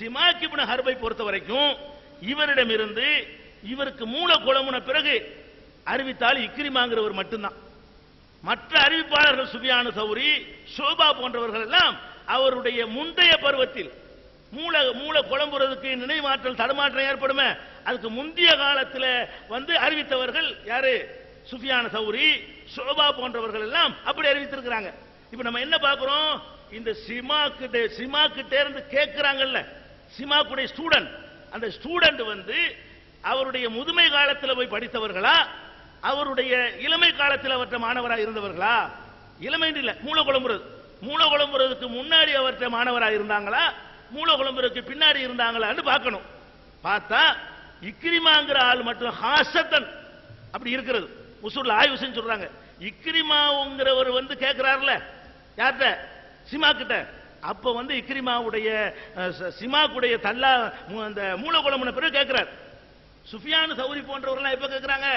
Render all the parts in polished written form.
சிமாக் இப்னு ஹர்பை பொறுத்த வரைக்கும் இவரிடமிருந்து இவருக்கு மூல குழம்புன பிறகு அறிவித்தால் இக்ரிமாங்கிறவர் மட்டும்தான். மற்ற அறிவிப்பாளர்கள் சுஃபியான் சௌரி, ஷோபா போன்றவர்கள் எல்லாம் அவருடைய முந்தைய பருவத்தில் மூல குழம்புறதுக்கு நினைவாற்றல் தடுமாற்றம் ஏற்படுமே, அதுக்கு முந்தைய காலத்தில் வந்து அறிவித்தவர்கள் யாரு? சுஃபியான் சௌரி, ஷோபா போன்றவர்கள் எல்லாம் அப்படி அறிவித்திருக்கிறாங்க. இப்ப நம்ம என்ன பார்க்கிறோம்? இந்த சிமாக்கிட்ட இருந்து கேட்கிறாங்கல்ல, சிமாக்குடைய ஸ்டூடெண்ட், அந்த ஸ்டூடெண்ட் வந்து அவருடைய முதுமை காலத்தில் போய் படித்தவர்களா, அவருடைய இளமை காலத்தில் அவற்ற மாணவராக இருந்தவர்களா? இளமை இல்ல, மூல குழம்புறதுக்கு முன்னாடி அவற்ற மாணவராக இருந்தாங்களா, மூல குழம்புறதுக்கு பின்னாடி இருந்தாங்களான்னு பார்க்கணும். பார்த்தா இக்ரிமாங்கிற ஆள் மட்டும் ஹாசத்தன் அப்படி இருக்கிறது. உசூல்ல ஆய்வு செஞ்சு சொல்றாங்க. இக்ரிமாவுங்கிறவர் வந்து கேட்கிறார்ல யார்கிட்ட? சிமாக்கிட்ட. அப்ப வந்து இக்ரிமாவுடைய சிமாக்குடைய தல்லா அந்த மூல குழம்புன பிறகு கேட்கிறார். சுஃபியான் சௌரி போன்றவர்கள் எப்ப கேட்கிறாங்க?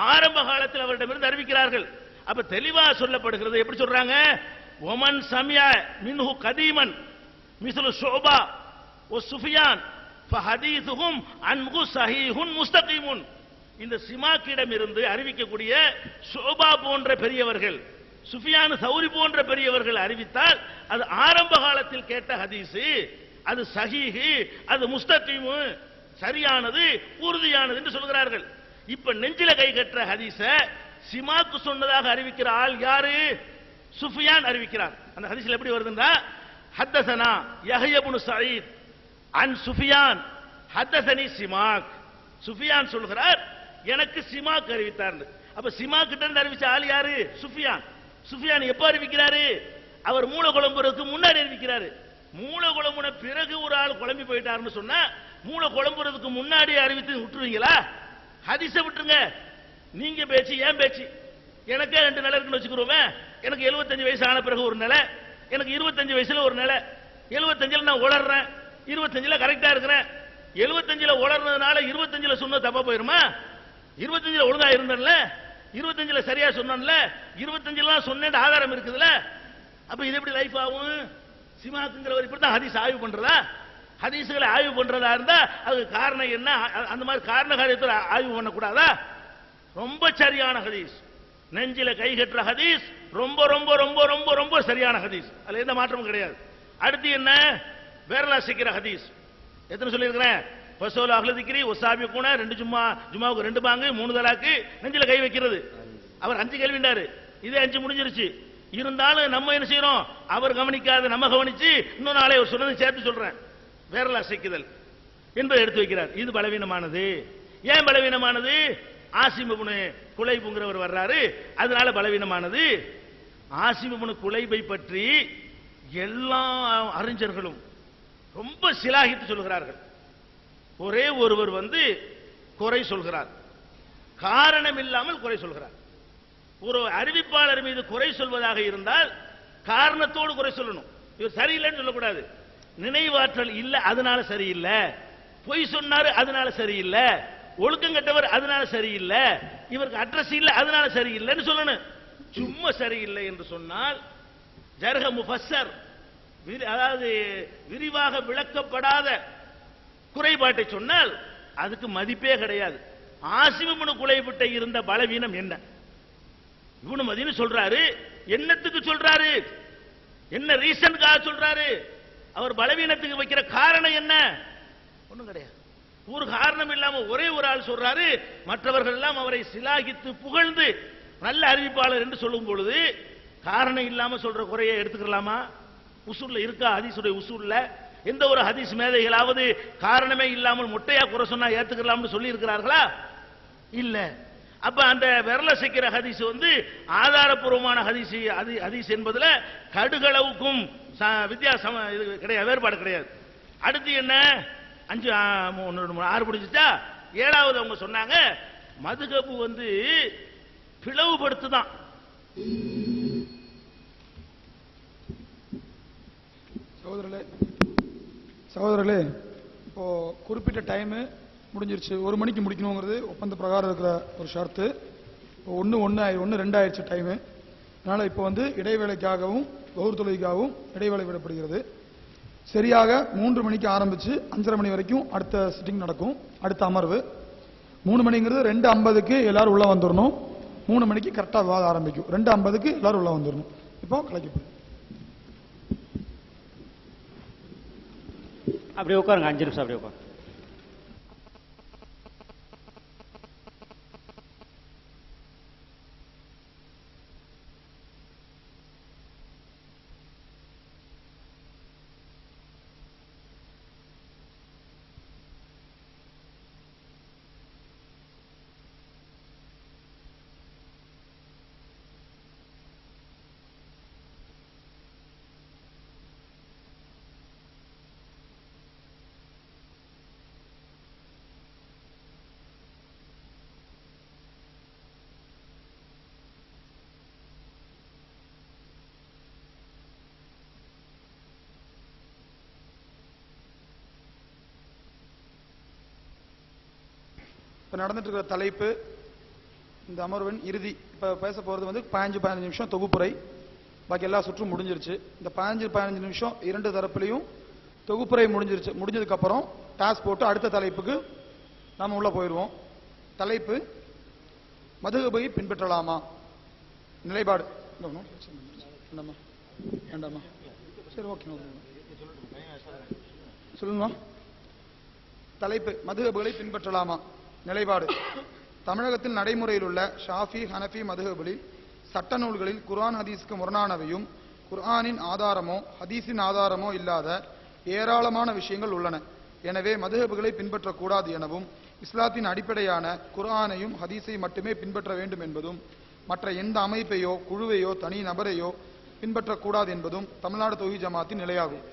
ஆரம்ப காலத்தில் அவரிடமிருந்து அறிவிக்கிறார்கள். அப்ப தெளிவா சொல்லப்படுகிறது. எப்படி சொல்றாங்க? ஒமன் சமியா மின்ஹு கதீமன் மிஸ்லு ஷோபா வ சுஃபியான் ஃபஹதீஸுஹும் அன்ஹு ஸஹீஹுன் முஸ்தகீமுன். இந்த சிமாக்கிடம் இருந்து அறிவிக்கக்கூடிய ஷோபா போன்ற பெரியவர்கள், சுஃபியான் சௌரி போன்ற பெரியவர்கள் அறிவித்தால் அது ஆரம்ப காலத்தில் கேட்ட ஹதீஸ், அது சஹீஹ், அது முஸ்தகீம், சரியானது, உறுதியானது என்று சொல்கிறார்கள். இப்ப நெஞ்சில கை கற்ற ஹதீஸ சிமாக்கு சொன்னதாக அறிவிக்கிற ஆள் யாரு? சுஃபியான் அறிவிக்கிறார். அந்த ஹதீஸ்ல எப்படி வருதுன்னா, ஹத்தஸனா யஹ்யா இப்னு ஸஈத் அன் சுஃபியான் ஹத்தஸனி சிமாக். சுஃபியான் சொல்கிறார், எனக்கு சிமாக் அறிவித்தார். அப்ப சிமாக் கிட்ட இருந்து அறிவிச்ச ஆள் யாரு? சுஃபியான். சுஃபியான் எப்ப அறிவிக்கிறாரு? அவர் மூல குழம்புறதுக்கு முன்னாடி அறிவிக்கிறாரு. மூல குழம்புன பிறகு ஒரு ஆள் குழம்பி போயிட்டாருன்னு சொன்னா, மூல குழம்புறதுக்கு முன்னாடி அறிவித்து விட்டுருவீங்களா? ஹதீஸ விட்டுருங்க. நீங்க பேச்சு ஏன் பேச்சு? எனக்கே 2 நிலை இருக்குன்னு வச்சுக்கிறோமே. எனக்கு 75 வயசு ஆன பிறகு ஒரு நிலை, எனக்கு 25 வயசுல ஒரு நிலை. 75ல நான் உளறேன், 25ல கரெக்டா இருக்கிறேன். 75ல உளறதுனால 25ல சொன்ன தப்பா போயிருமா? 25ல ஒழுங்கா இருந்தேன்ல, 25ல சரியா சொன்னேன்ல, 25ல சொன்னேன் ஆதாரம் இருக்குதுல்ல. அப்ப இது எப்படி லைஃப் ஆகும்? சிமாக்குங்கிறவர் இப்படிதான் ஹதீஸ் ஆய்வு பண்றதா? ஹதீஸ்களை ஆய்வு பண்றதா இருந்தா அதுக்கு காரணம் என்ன? அந்த மாதிரி காரண காரியத்தில் ஆய்வு பண்ணக்கூடாதா? ரொம்ப சரியான ஹதீஸ், நெஞ்சில கை கட்டுற ஹதீஸ், ரொம்ப ரொம்ப ரொம்ப ரொம்ப ரொம்ப சரியான ஹதீஸ், அதுல எந்த மாற்றமும் கிடையாது. அடுத்து என்ன? வேரலா சிக்கிற ஹதீஸ் எத்தனை சொல்லியிருக்கிறேன்? பசோல அஹ்லதிக்ரி ஒசாபி கூட 2 ஜும்மாவுக்கு 2 பாங்கு 3 தலாக்கு, நெஞ்சில கை வைக்கிறது. அவர் 5 கேள்விண்டாரு, இதே 5 முடிஞ்சிருச்சு. இருந்தாலும் நம்ம என்ன செய்யறோம்? அவர் கவனிக்காத நம்ம கவனிச்சு இன்னொரு நாளை ஒரு சொன்னதை சேர்த்து சொல்றேன். வேரலா சிக்குதல் என்பதை எடுத்து வைக்கிறார். இது பலவீனமானது. ஏன் பலவீனமானது? ஆசிம் இப்னு குலைபுங்கிறவர் வர்றாரு, அதனால பலவீனமானது. ஆசிம் இப்னு குலைபை பற்றி எல்லா அறிஞர்களும் ரொம்ப சிலாகித்து சொல்கிறார்கள். ஒரே ஒருவர் வந்து குறை சொல்கிறார், காரணம் இல்லாமல் குறை சொல்கிறார். ஒரு அறிவிப்பாளர் மீது குறை சொல்வதாக இருந்தால் காரணத்தோடு குறை சொல்லணும். இவர் சரியில்லைன்னு சொல்லக்கூடாது. நினைவாற்றல் இல்ல அதனால சரியில்லை, பொய் சொன்னாரு அதனால சரியில்லை, ஒழுக்கம் கட்டவர் அதனால சரியில்லை, இவருக்கு அட்ரஸ் இல்ல அதனால சரியில்லைன்னு சொல்லணும். சும்மா சரியில்லை என்று சொன்னால் ஜர்ஹ முஃபஸ்ஸர், அதாவது விரிவாக விளக்கப்படாத குறைபாட்டை சொன்னால் அதுக்கு மதிப்பே கிடையாது. ஆசிம் இப்னு குலைபுட்ட இருந்த பலவீனம் என்ன? இப்னு மதீன் சொல்றாரு, என்னத்துக்கு சொல்றாரு? என்ன ரீசனுக்காக சொல்றாரு? அவர் பலவீனத்துக்கு வைக்கிற காரணம் என்ன? ஒண்ணும் கிடையாது. ஒரு காரணம் இல்லாம ஒரே ஒரு ஆள் சொல்றாரு, மற்றவர்கள் எல்லாம் அவரை சிலாகித்து புகழ்ந்து நல்ல அறிவிப்பாளர் என்று சொல்லும் பொழுது காரணம் இல்லாம சொல்ற குறையை எடுத்துக்கலாமா? உசூல்ல இருக்கா? ஹதீஸுடைய உசூல்ல எந்த ஒரு ஹதீஸ் மேதைகளாவது காரணமே இல்லாமல் மொட்டையா குறை சொன்னா ஏத்துக்கலாம்னு சொல்லி இருக்கிறார்களா? இல்ல. அப்ப அந்த விரல சிக்கிற ஹதீஸ் வந்து ஆதாரபூர்வமான ஹதீஸ் என்பதுல கடுகளவுக்கும் வித்தியாசம் கிடையாது, வேறுபாடு கிடையாது. அடுத்து என்ன? 5 3 6 முடிஞ்சுச்சா? 7வது அவங்க சொன்னாங்க மதுஹப் வந்து பிளவுபடுத்துதான். சகோதரர்களே, இப்போ குறிப்பிட்ட டைம் முடிஞ்சிருச்சு, 1 மணிக்கு முடிக்கணுங்கிறது ஒப்பந்த பிரகாரம் இருக்கிற ஒரு ஷர்த்து. இப்போ 1:02 ஆயிடுச்சு டைமு. அதனால இப்போ வந்து இடைவேளைக்காகவும் தொழுகைக்காகவும் இடைவேளை விடப்படுகிறது. சரியாக 3 மணிக்கு ஆரம்பிச்சு 5:30 மணி வரைக்கும் அடுத்த சிட்டிங் நடக்கும், அடுத்த அமர்வு. 3 மணிங்கிறது 2:50க்கு எல்லாரும் உள்ள வந்துடணும். 3 மணிக்கு கரெக்டா விவாதம் ஆரம்பிக்கும். 2:50க்கு எல்லாரும் உள்ள வந்துடணும். இப்போ கலைக்கப்படும். அப்படியே உட்காருங்க, 5 நிமிஷம் அப்படியே உட்காருங்க. இப்ப நடந்துட்டு இருக்கிற தலைப்பு இந்த அமர்வின் இறுதி. இப்ப பேச போறது 15 நிமிஷம் தொகுப்புரை. பாக்கி எல்லா சுற்றும் முடிஞ்சிருச்சு. இந்த 15 நிமிஷம் 2 தரப்புலையும் தொகுப்புரை முடிஞ்சிருச்சு. முடிஞ்சதுக்கு அப்புறம் டாஸ் போட்டு அடுத்த தலைப்புக்கு நாம உள்ள போயிடுவோம். தலைப்பு மதுஹபை பின்பற்றலாமா, நிலைப்பாடு. வேண்டாமா? சரி, ஓகே, சொல்லுங்க. தலைப்பு மதுஹபுகளை பின்பற்றலாமா, நிலைப்பாடு. தமிழகத்தில் நடைமுறையில் உள்ள ஷாஃபி, ஹனஃபி மதுஹபுகளில் சட்ட நூல்களில் குர்ஆன் ஹதீஸுக்கு முரணானவையும் குர்ஆனின் ஆதாரமோ ஹதீஸின் ஆதாரமோ இல்லாத ஏராளமான விஷயங்கள் உள்ளன. எனவே மதுஹபுகளை பின்பற்றக்கூடாது எனவும் இஸ்லாத்தின் அடிப்படையான குர்ஆனையும் ஹதீஸை மட்டுமே பின்பற்ற வேண்டும் என்பதும் மற்ற எந்த அமைப்பையோ குழுவையோ தனி நபரையோ பின்பற்றக்கூடாது என்பதும் தமிழ்நாடு தௌஹீத் ஜமாத்தின் நிலையாகும்.